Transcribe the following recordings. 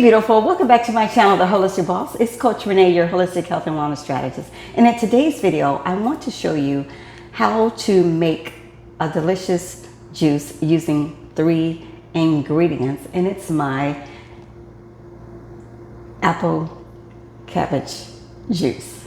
beautiful, welcome back to my channel, The Holistic Boss. It's Coach Renee, your holistic health and wellness strategist. And in today's video, I want to show you how to make a delicious juice using 3 ingredients. And it's my apple cabbage juice.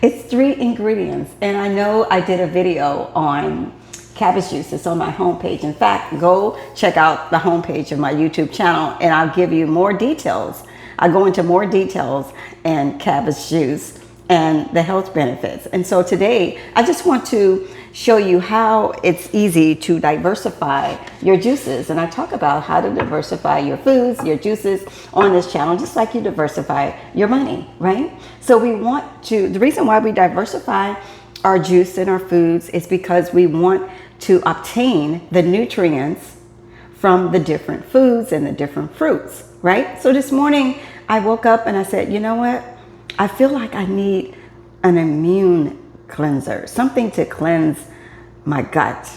It's 3 ingredients. And I know I did a video on cabbage juice. It's on my homepage. In fact, go check out the homepage of my YouTube channel and I'll give you more details. I'll go into more details in cabbage juice and the health benefits. And so today, I just want to show you how it's easy to diversify your juices. And I talk about how to diversify your foods, your juices on this channel, just like you diversify your money, right? So we want to, the reason why we diversify our juice and our foods is because we want to obtain the nutrients from the different foods and the different fruits, right? So this morning I woke up and I said, you know what? I feel like I need an immune cleanser, something to cleanse my gut.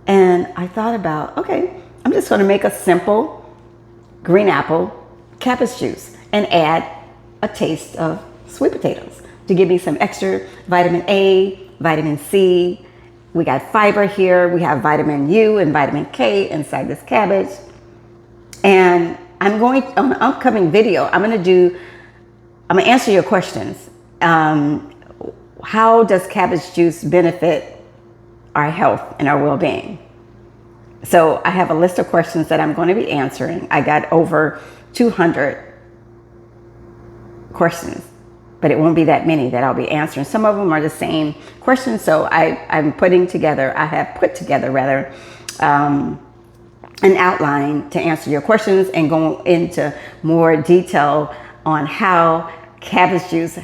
And I thought about, okay, I'm just going to make a simple green apple cabbage juice and add a taste of sweet potatoes to give me some extra vitamin A, vitamin C. We got fiber here. We have vitamin U and vitamin K inside this cabbage. And I'm going, on an upcoming video, I'm gonna answer your questions. How does cabbage juice benefit our health and our well-being? So I have a list of questions that I'm going to be answering. I got over 200 questions, but it won't be that many that I'll be answering. Some of them are the same questions. So I have put together an outline to answer your questions and go into more detail on how cabbage juice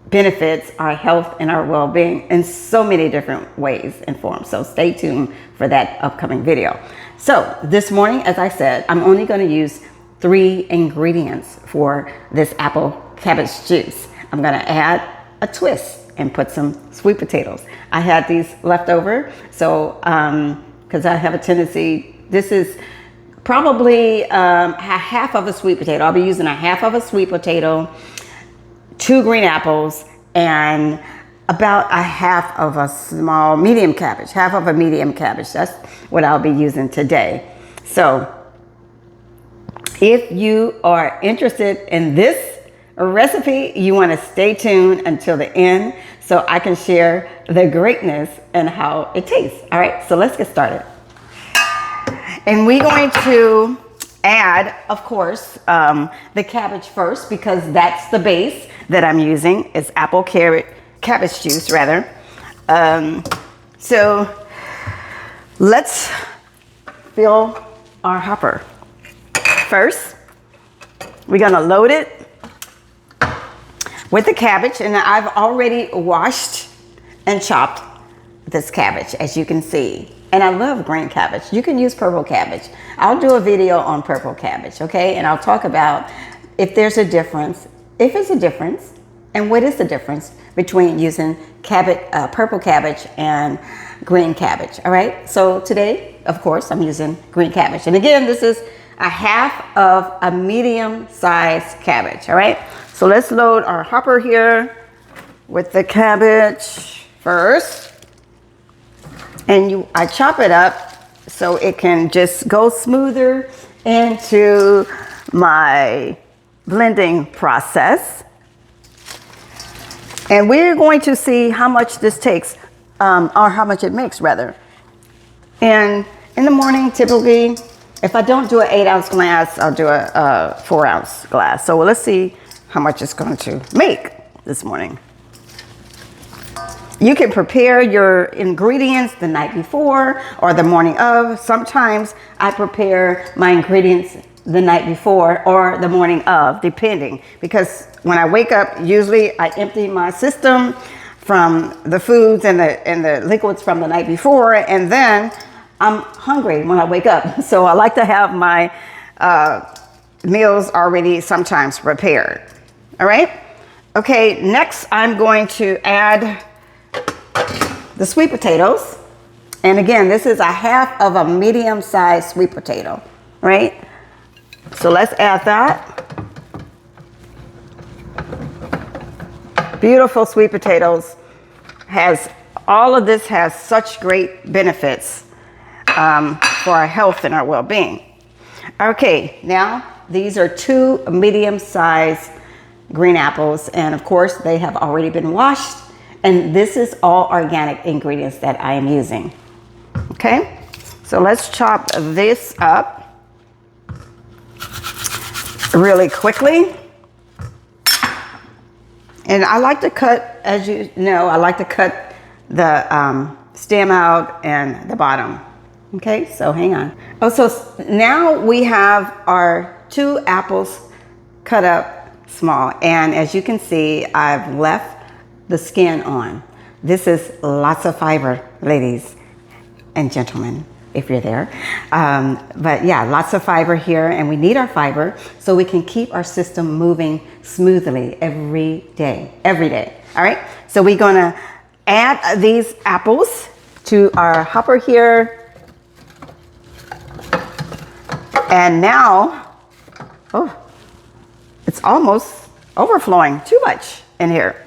benefits our health and our well-being in so many different ways and forms. So stay tuned for that upcoming video. So this morning, as I said, I'm only going to use 3 ingredients for this apple cabbage juice. I'm going to add a twist and put some sweet potatoes. I had these left over, so because I have a tendency, this is probably a half of a sweet potato. I'll be using a half of a sweet potato, 2 green apples, and about a half of a small medium cabbage, half of a medium cabbage. That's what I'll be using today. So if you are interested in this recipe, you want to stay tuned until the end so I can share the greatness and how it tastes. All right, so let's get started. And we're going to add, of course, the cabbage first because that's the base that I'm using. It's apple cabbage juice, rather. So let's fill our hopper. First, we're gonna load it with the cabbage, and I've already washed and chopped this cabbage, as you can see. And I love green cabbage. You can use purple cabbage. I'll do a video on purple cabbage, okay? And I'll talk about if there's a difference, if it's a difference, and what is the difference between using purple cabbage and green cabbage, all right? So today, of course, I'm using green cabbage. And again, this is a half of a medium-sized cabbage, all right? So let's load our hopper here with the cabbage first. And I chop it up so it can just go smoother into my blending process. And we're going to see how much this takes, or how much it makes, rather. And in the morning, typically, if I don't do an 8-ounce glass, I'll do a 4-ounce glass. So let's see how much it's going to make this morning. You can prepare your ingredients the night before or the morning of. Sometimes I prepare my ingredients the night before or the morning of, depending. Because when I wake up, usually I empty my system from the foods and the liquids from the night before, and then I'm hungry when I wake up. So I like to have my meals already sometimes prepared. All right? Okay, next I'm going to add the sweet potatoes. And again, this is a half of a medium-sized sweet potato, right? So let's add that. Beautiful sweet potatoes. All of this has such great benefits for our health and our well-being. Okay, now these are 2 medium-sized green apples, and of course they have already been washed, and this is all organic ingredients that I am using. Okay, so let's chop this up really quickly. And I like to cut, as you know, I like to cut the stem out and the bottom. Okay, so hang on. Oh, so now we have our 2 apples cut up small. And as you can see, I've left the skin on. This is lots of fiber, ladies and gentlemen, if you're there. But yeah, lots of fiber here, and we need our fiber so we can keep our system moving smoothly every day. All right, so we're gonna add these apples to our hopper here. And now, oh, it's almost overflowing, too much in here,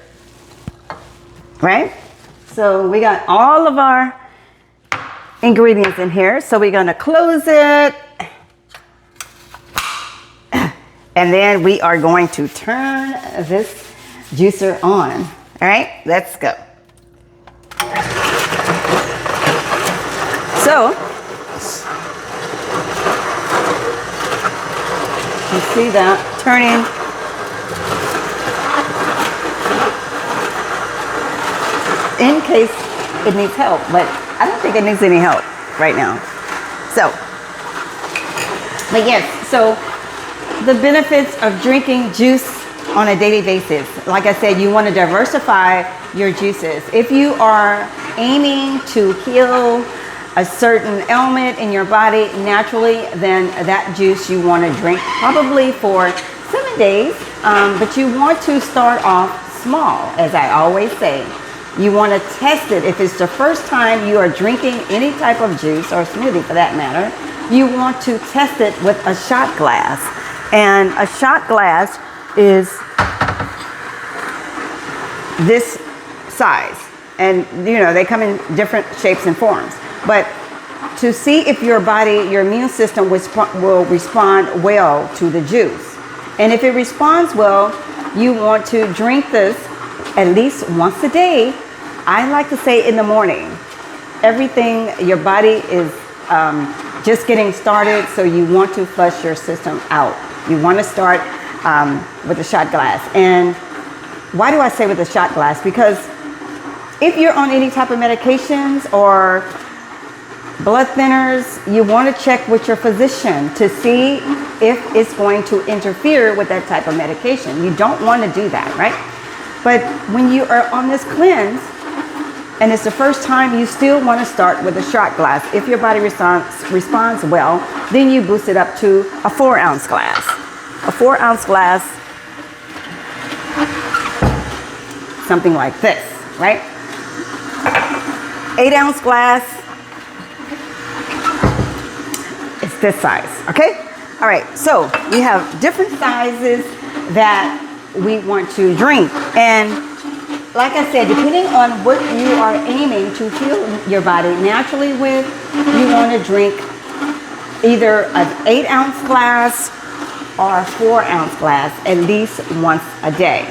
right? So we got all of our ingredients in here. So we're gonna close it. And then we are going to turn this juicer on. All right, let's go. So, you see that turning. In case it needs help, but I don't think it needs any help right now. So, but yes, so the benefits of drinking juice on a daily basis. Like I said, you want to diversify your juices. If you are aiming to heal a certain ailment in your body naturally, then that juice you want to drink probably for 7 days. But you want to start off small, as I always say. You want to test it. If it's the first time you are drinking any type of juice or smoothie for that matter, you want to test it with a shot glass. And a shot glass is this size. And you know, they come in different shapes and forms. But to see if your body, your immune system will respond well to the juice. And if it responds well, you want to drink this at least once a day. I like to say in the morning. Everything, your body is just getting started, so you want to flush your system out. You want to start with a shot glass. And why do I say with a shot glass? Because if you're on any type of medications or blood thinners, you want to check with your physician to see if it's going to interfere with that type of medication. You don't want to do that, right? But when you are on this cleanse, and it's the first time, you still want to start with a shot glass. If your body responds well, then you boost it up to a 4-ounce glass. A 4-ounce glass, something like this, right? 8-ounce glass, it's this size, okay? All right, so we have different sizes that we want to drink. And like I said, depending on what you are aiming to heal your body naturally with, you want to drink either an 8-ounce glass or a 4-ounce glass at least once a day.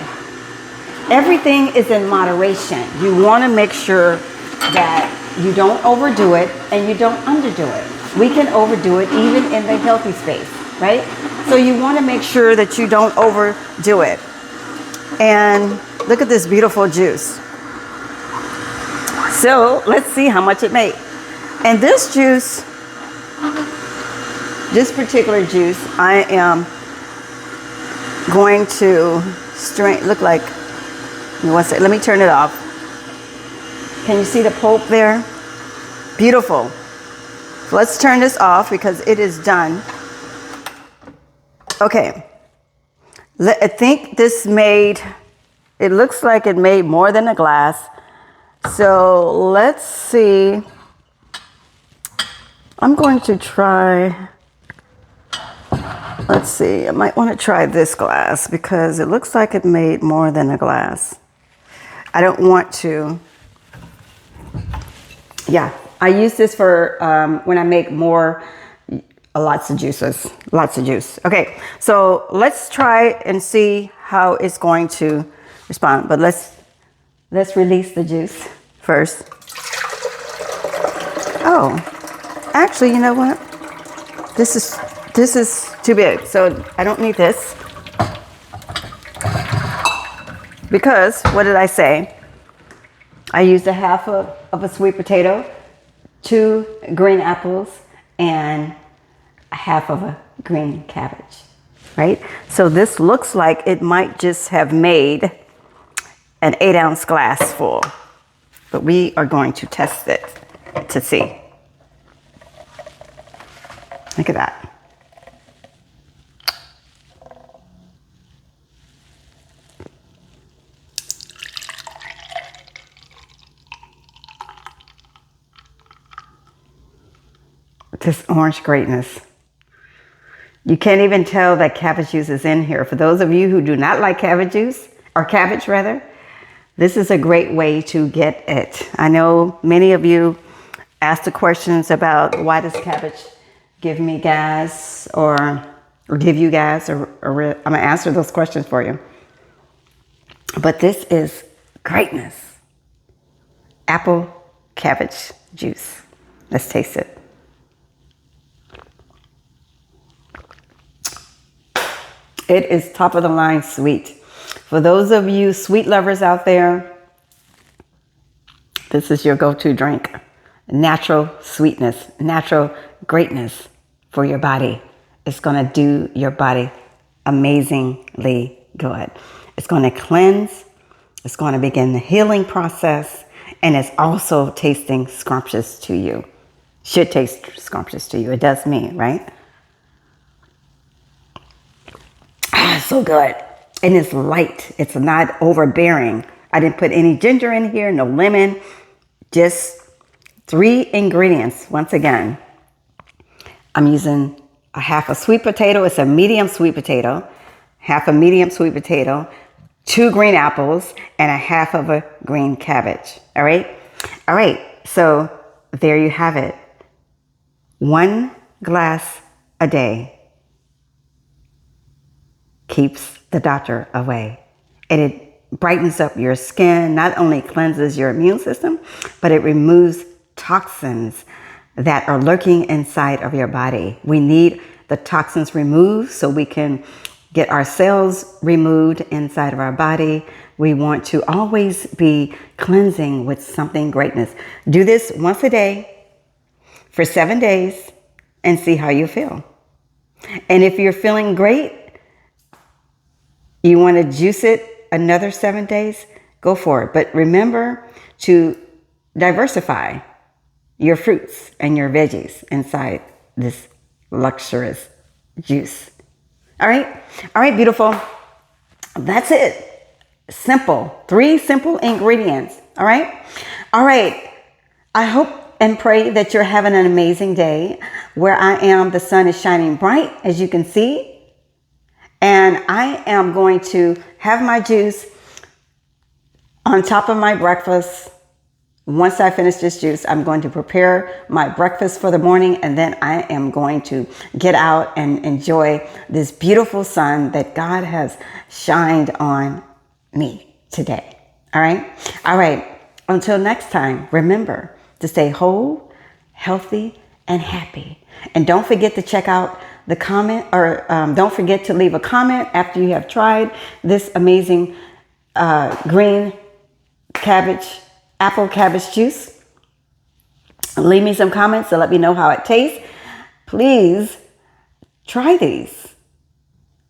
Everything is in moderation. You want to make sure that you don't overdo it and you don't underdo it. We can overdo it even in the healthy space, right? So you want to make sure that you don't overdo it. And look at this beautiful juice. So let's see how much it made. And this juice, this particular juice, I am going to strain. Look like, let me turn it off. Can you see the pulp there? Beautiful. So let's turn this off because it is done. Okay. I think this made, it looks like it made more than a glass. So let's see. I'm going to try Let's see, I might want to try this glass because it looks like it made more than a glass. I don't want to. Yeah, I use this for when I make more, lots of juices, lots of juice. Okay, so let's try and see how it's going to respond. But let's release the juice first. Oh, actually, you know what? This is too big, so I don't need this. Because, what did I say? I used a half of a sweet potato, 2 green apples, and a half of a green cabbage, right? So this looks like it might just have made an 8-ounce glass full, but we are going to test it to see. Look at that. This orange greatness. You can't even tell that cabbage juice is in here. For those of you who do not like cabbage juice, or cabbage rather, this is a great way to get it. I know many of you asked the questions about why does cabbage give me gas or give you gas, or I'm gonna answer those questions for you. But this is greatness. Apple cabbage juice. Let's taste it. It is top of the line sweet. For those of you sweet lovers out there, this is your go-to drink. Natural sweetness, natural greatness for your body. It's gonna do your body amazingly good. It's gonna cleanse, it's gonna begin the healing process, and it's also tasting scrumptious to you. Should taste scrumptious to you. It does me, right? So good. And it's light. It's not overbearing. I didn't put any ginger in here, no lemon, just 3 ingredients. Once again, I'm using a half a sweet potato. It's a medium sweet potato, half a medium sweet potato, 2 green apples, and a half of a green cabbage. All right. All right. So there you have it. 1 glass a day keeps the doctor away. And it brightens up your skin, not only cleanses your immune system, but it removes toxins that are lurking inside of your body. We need the toxins removed so we can get our cells removed inside of our body. We want to always be cleansing with something greatness. Do this once a day for 7 days and see how you feel. And if you're feeling great, you want to juice it another 7 days, go for it. But remember to diversify your fruits and your veggies inside this luxurious juice. All right. All right, beautiful. That's it. Simple. 3 simple ingredients. All right. All right. I hope and pray that you're having an amazing day. Where I am, the sun is shining bright, as you can see. And I am going to have my juice on top of my breakfast. Once I finish this juice, I'm going to prepare my breakfast for the morning, and then I am going to get out and enjoy this beautiful sun that God has shined on me today. All right? All right. Until next time, remember to stay whole, healthy, and happy. And don't forget to check out the comment, or don't forget to leave a comment after you have tried this amazing green apple cabbage juice. Leave me some comments to let me know how it tastes. Please try these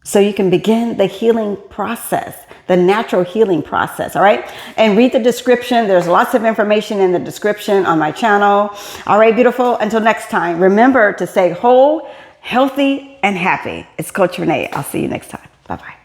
so you can begin the healing process, the natural healing process. All right. And read the description. There's lots of information in the description on my channel. All right, beautiful. Until next time, remember to stay whole, healthy, and happy. It's Coach Renee. I'll see you next time. Bye-bye.